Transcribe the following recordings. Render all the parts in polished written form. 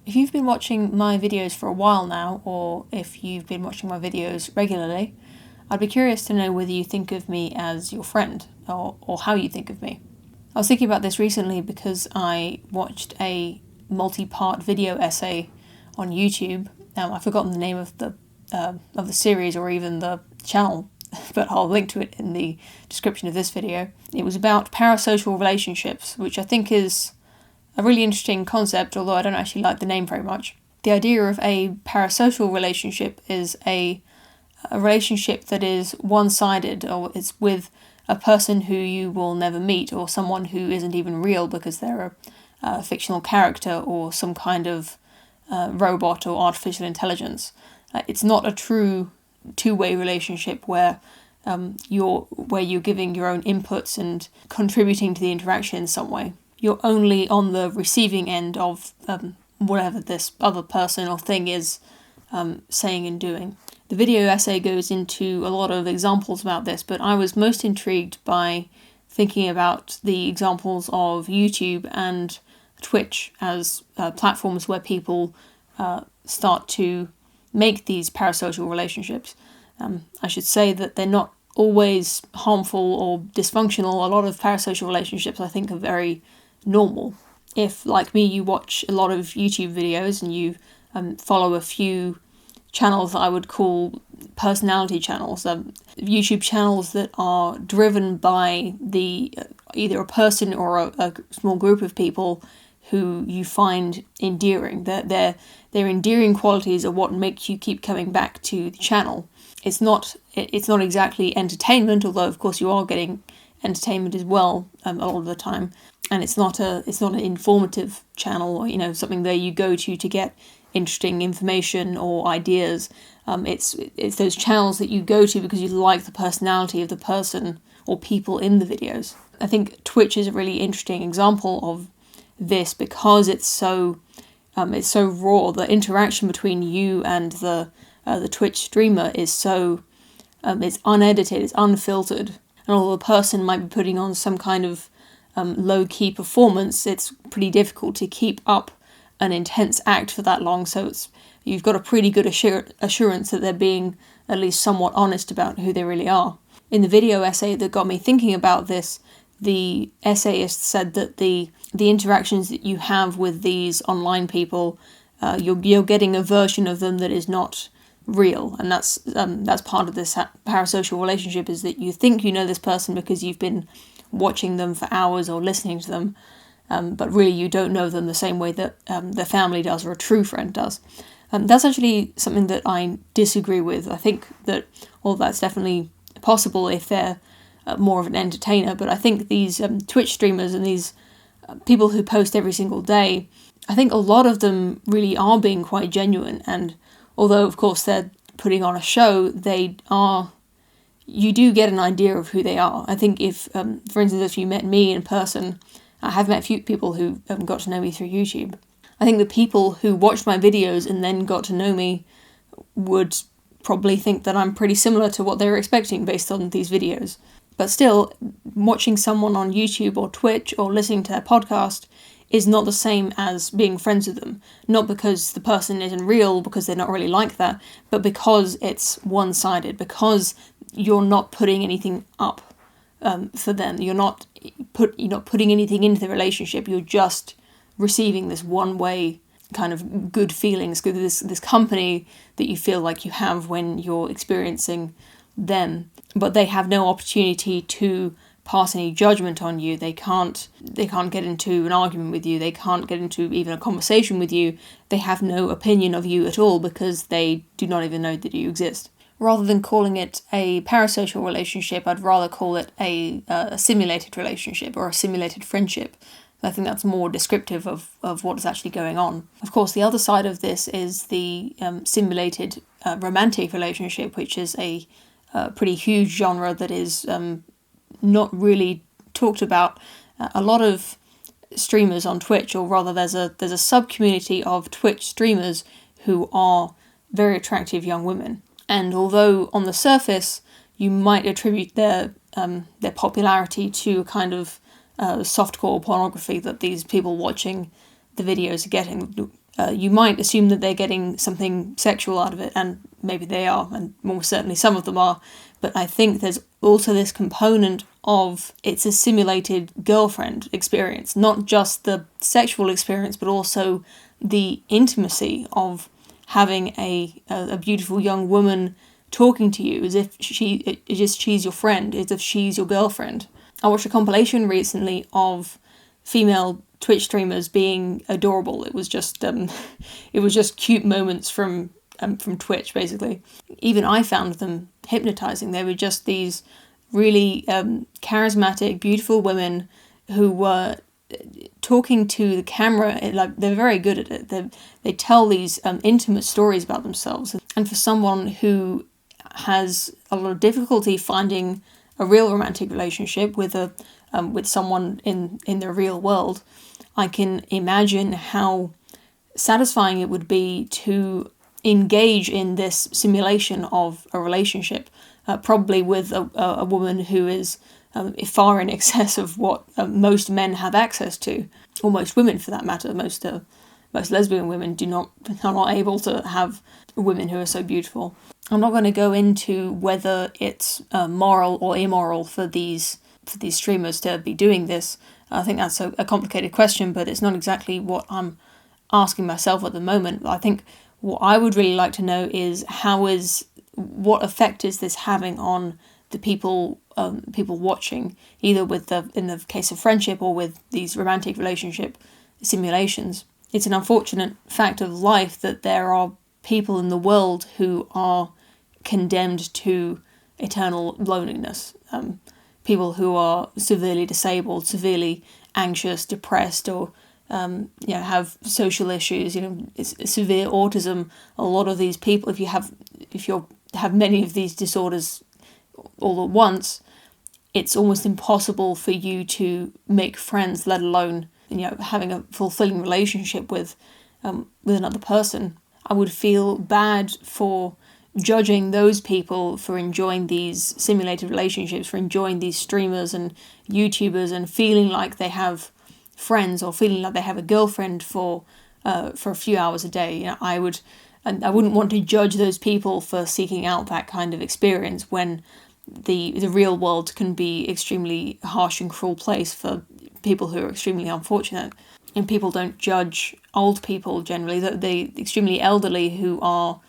If you've been watching my videos for a while now, or if you've been watching my videos regularly, I'd be curious to know whether you think of me as your friend, or how you think of me. I was thinking about this recently because I watched a multi-part video essay on YouTube. I've forgotten the name of the series or even the channel, but I'll link to it in the description of this video. It was about parasocial relationships, which I think is a really interesting concept, although I don't actually like the name very much. The idea of a parasocial relationship is a relationship that is one-sided, or it's with a person who you will never meet, or someone who isn't even real because they're a fictional character or some kind of robot or artificial intelligence. It's not a true two-way relationship where you're giving your own inputs and contributing to the interaction in some way. You're only on the receiving end of whatever this other person or thing is saying and doing. The video essay goes into a lot of examples about this, but I was most intrigued by thinking about the examples of YouTube and Twitch as platforms where people start to make these parasocial relationships. I should say that they're not always harmful or dysfunctional. A lot of parasocial relationships I think are very normal. If, like me, you watch a lot of YouTube videos and you follow a few channels that I would call personality channels, YouTube channels that are driven by either a person or a small group of people who you find endearing. Their endearing qualities are what make you keep coming back to the channel. It's not exactly entertainment, although of course you are getting entertainment as well a lot of the time. And it's not an informative channel, or something that you go to get interesting information or ideas. It's those channels that you go to because you like the personality of the person or people in the videos. I think Twitch is a really interesting example of this because it's so raw. The interaction between you and the Twitch streamer is so it's unedited, it's unfiltered, and although the person might be putting on some kind of low-key performance, it's pretty difficult to keep up an intense act for that long, so you've got a pretty good assurance that they're being at least somewhat honest about who they really are. In the video essay that got me thinking about this, the essayist said that the interactions that you have with these online people, you're getting a version of them that is not real, and that's part of this parasocial relationship, is that you think you know this person because you've been watching them for hours or listening to them, but really you don't know them the same way that their family does or a true friend does. That's actually something that I disagree with. I think that that's definitely possible if they're more of an entertainer, but I think these Twitch streamers and these people who post every single day, I think a lot of them really are being quite genuine, and although of course they're putting on a show, you do get an idea of who they are. I think if, for instance, if you met me in person, I have met a few people who got to know me through YouTube. I think the people who watched my videos and then got to know me would probably think that I'm pretty similar to what they were expecting based on these videos. But still, watching someone on YouTube or Twitch or listening to their podcast is not the same as being friends with them. Not because the person isn't real, because they're not really like that, but because it's one-sided, because you're not putting anything up for them. You're not putting anything into the relationship. You're just receiving this one-way kind of good feelings, this company that you feel like you have when you're experiencing them. But they have no opportunity to pass any judgment on you. They can't get into an argument with you. They can't get into even a conversation with you. They have no opinion of you at all because they do not even know that you exist. Rather than calling it a parasocial relationship, I'd rather call it a simulated relationship or a simulated friendship. I think that's more descriptive of what is actually going on. Of course, the other side of this is the simulated romantic relationship, which is a pretty huge genre that is not really talked about. A lot of streamers on Twitch, or rather there's a sub-community of Twitch streamers who are very attractive young women. And although on the surface you might attribute their popularity to a kind of softcore pornography that these people watching the videos are getting, you might assume that they're getting something sexual out of it, and maybe they are, and more certainly some of them are. But I think there's also this component of it's a simulated girlfriend experience, not just the sexual experience, but also the intimacy of having a beautiful young woman talking to you as if she's your friend, as if she's your girlfriend. I watched a compilation recently of female Twitch streamers being adorable. It was just cute moments from Twitch, basically. Even I found them hypnotizing. They were just these really charismatic, beautiful women who were talking to the camera. Like, they're very good at it. They tell these intimate stories about themselves. And for someone who has a lot of difficulty finding a real romantic relationship with someone in the real world, I can imagine how satisfying it would be to engage in this simulation of a relationship, probably with a woman who is far in excess of what most men have access to, or most women for that matter. Most lesbian women are not able to have women who are so beautiful. I'm not going to go into whether it's moral or immoral for these streamers to be doing this. I think that's a complicated question, but it's not exactly what I'm asking myself at the moment. I think what I would really like to know is what effect is this having on the people watching, either in the case of friendship or with these romantic relationship simulations. It's an unfortunate fact of life that there are people in the world who are condemned to eternal loneliness. People who are severely disabled, severely anxious, depressed, or have social issues. Severe autism. A lot of these people, if you have many of these disorders all at once, it's almost impossible for you to make friends, let alone having a fulfilling relationship with another person. I would feel bad for judging those people for enjoying these simulated relationships, for enjoying these streamers and YouTubers and feeling like they have friends or feeling like they have a girlfriend for a few hours a day. I wouldn't want to judge those people for seeking out that kind of experience when the real world can be extremely harsh and cruel place for people who are extremely unfortunate. And people don't judge old people generally, the extremely elderly who are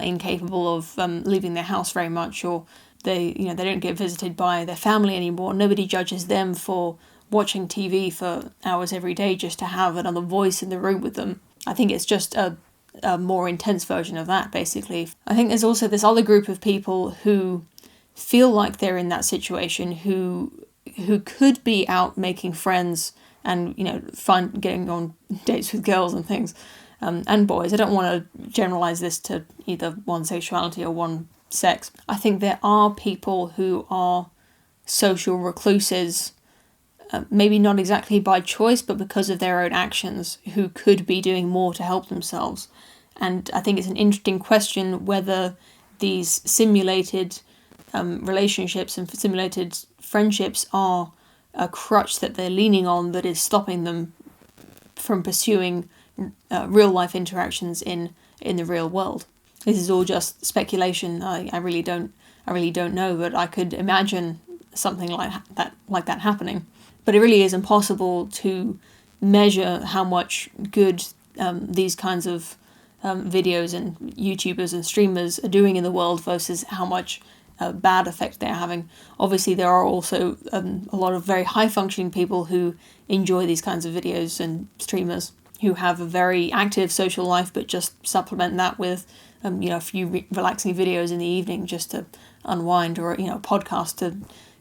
incapable of leaving their house very much, or they don't get visited by their family anymore. Nobody judges them for watching TV for hours every day just to have another voice in the room with them. I think it's just a more intense version of that, basically. I think there's also this other group of people who feel like they're in that situation, who could be out making friends and getting on dates with girls and things, and boys. I don't want to generalize this to either one sexuality or one sex. I think there are people who are social recluses, maybe not exactly by choice, but because of their own actions, who could be doing more to help themselves. And I think it's an interesting question whether these simulated relationships and simulated friendships are a crutch that they're leaning on that is stopping them from pursuing real life interactions in the real world. This is all just speculation. I really don't know, but I could imagine something like that happening. But it really is impossible to measure how much good these kinds of videos and YouTubers and streamers are doing in the world versus how much bad effect they're having. Obviously, there are also a lot of very high-functioning people who enjoy these kinds of videos and streamers who have a very active social life, but just supplement that with a few relaxing videos in the evening just to unwind, or a podcast to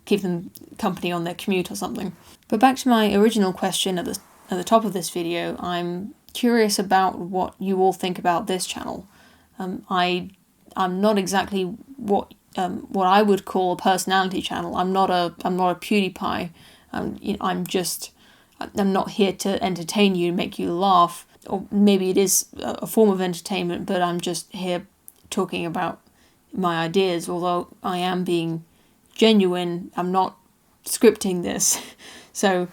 keep them company on their commute or something. But back to my original question at the top of this video, I'm curious about what you all think about this channel. I'm not exactly what I would call a personality channel. I'm not a PewDiePie. I'm not here to entertain you, make you laugh, or maybe it is a form of entertainment, but I'm just here talking about my ideas. Although I am being genuine, I'm not scripting this, so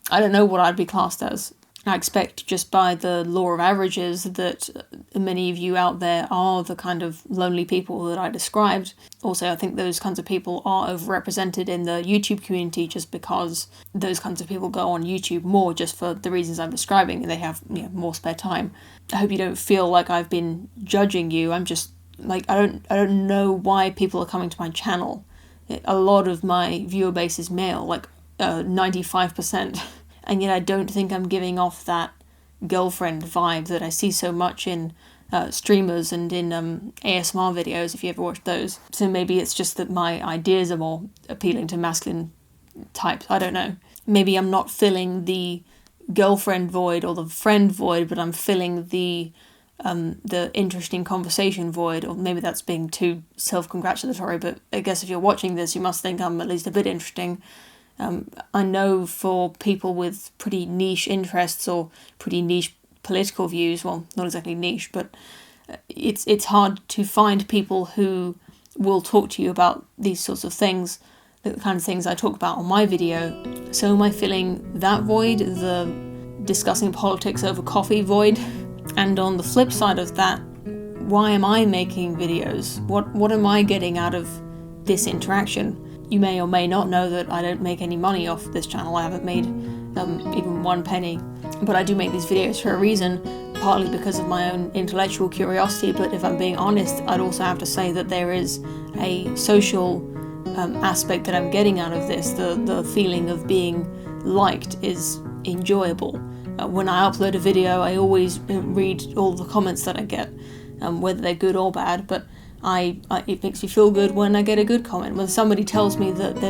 I don't know what I'd be classed as. I expect just by the law of averages that many of you out there are the kind of lonely people that I described. Also, I think those kinds of people are overrepresented in the YouTube community just because those kinds of people go on YouTube more just for the reasons I'm describing, and they have more spare time. I hope you don't feel like I've been judging you. I'm just like, I don't know why people are coming to my channel. A lot of my viewer base is male, like 95%. And yet I don't think I'm giving off that girlfriend vibe that I see so much in streamers and in ASMR videos, if you ever watch those. So maybe it's just that my ideas are more appealing to masculine types. I don't know. Maybe I'm not filling the girlfriend void or the friend void, but I'm filling the interesting conversation void. Or maybe that's being too self-congratulatory, but I guess if you're watching this, you must think I'm at least a bit interesting. I know for people with pretty niche interests or pretty niche political views, well, not exactly niche, but it's hard to find people who will talk to you about these sorts of things, the kind of things I talk about on my video. So am I filling that void, the discussing politics over coffee void? And on the flip side of that, why am I making videos? What am I getting out of this interaction? You may or may not know that I don't make any money off this channel. I haven't made even 1 penny. But I do make these videos for a reason, partly because of my own intellectual curiosity, but if I'm being honest, I'd also have to say that there is a social aspect that I'm getting out of this. The feeling of being liked is enjoyable. When I upload a video, I always read all the comments that I get, whether they're good or bad, but it makes me feel good when I get a good comment. When somebody tells me that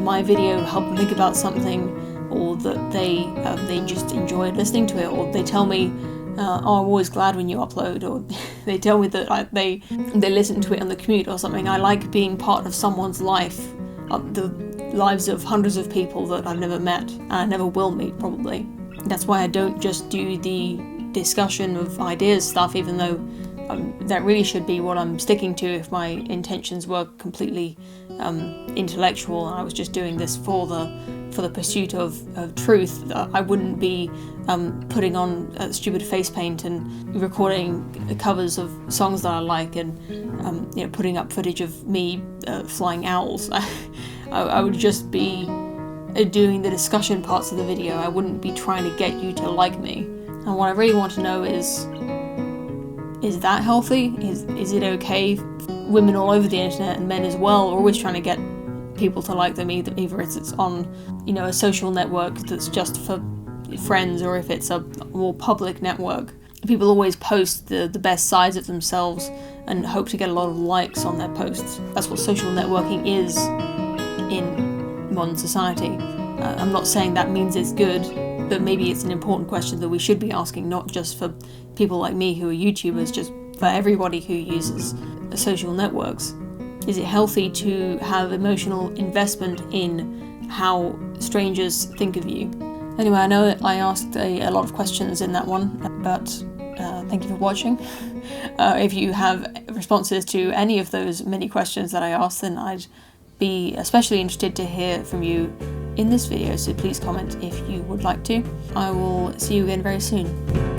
my video helped them think about something, or that they just enjoyed listening to it, or they tell me, I'm always glad when you upload, or they tell me that they listen to it on the commute or something. I like being part of someone's life, the lives of hundreds of people that I've never met, and I never will meet probably. That's why I don't just do the discussion of ideas stuff, even though that really should be what I'm sticking to if my intentions were completely intellectual and I was just doing this for the pursuit of truth. I wouldn't be putting on stupid face paint and recording covers of songs that I like and putting up footage of me flying owls. I would just be doing the discussion parts of the video. I wouldn't be trying to get you to like me. And what I really want to know is that healthy? Is it okay? Women all over the internet and men as well are always trying to get people to like them, either it's on a social network that's just for friends, or if it's a more public network. People always post the best sides of themselves and hope to get a lot of likes on their posts. That's what social networking is in modern society. I'm not saying that means it's good, but maybe it's an important question that we should be asking, not just for people like me who are YouTubers, just for everybody who uses social networks. Is it healthy to have emotional investment in how strangers think of you? Anyway, I know I asked a lot of questions in that one, but thank you for watching. If you have responses to any of those many questions that I asked, then I'd be especially interested to hear from you in this video, so please comment if you would like to. I will see you again very soon.